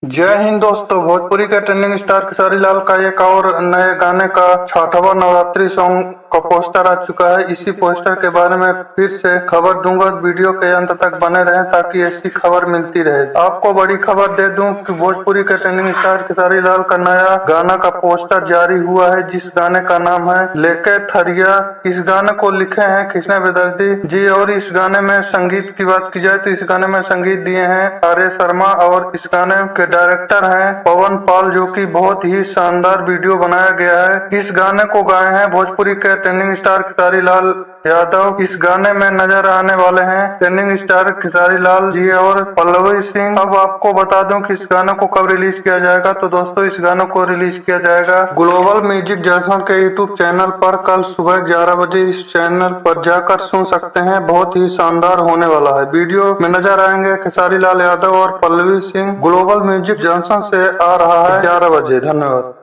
जय हिंद दोस्तों, भोजपुरी के ट्रेंडिंग स्टार खेसारी लाल का एक और नए गाने का 6वां नवरात्रि सॉन्ग का पोस्टर आ चुका है। इसी पोस्टर के बारे में फिर से खबर दूंगा, वीडियो के अंत तक बने रहें ताकि ऐसी खबर मिलती रहे। आपको बड़ी खबर दे दूं कि भोजपुरी के ट्रेंडिंग स्टार खेसारी लाल का नया गाना का पोस्टर जारी हुआ है, जिस गाने का नाम है लेके थरिया। इस गाने को लिखे हैं कृष्णा बेदर्दी जी और इस गाने में संगीत की बात की जाए तो इस गाने में संगीत दिए हैं आर्य शर्मा और इस गाने के डायरेक्टर हैं पवन पाल, जो कि बहुत ही शानदार वीडियो बनाया गया है। इस गाने को गाए हैं भोजपुरी के ट्रेंडिंग स्टार खेसारी लाल यादव। इस गाने में नजर आने वाले हैं ट्रेंडिंग स्टार खेसारी लाल जी और पल्लवी सिंह। अब आपको बता दूं कि इस गाने को कब रिलीज किया जाएगा, तो दोस्तों इस गाने को रिलीज किया जाएगा ग्लोबल म्यूजिक जंक्शन के यूट्यूब चैनल पर कल सुबह 11 बजे। इस चैनल पर जाकर सुन सकते हैं, बहुत ही शानदार होने वाला है। वीडियो में नजर आएंगे खेसारी लाल यादव और Pallavi Singh. Global music junction से आ रहा है 11 बजे। धन्यवाद।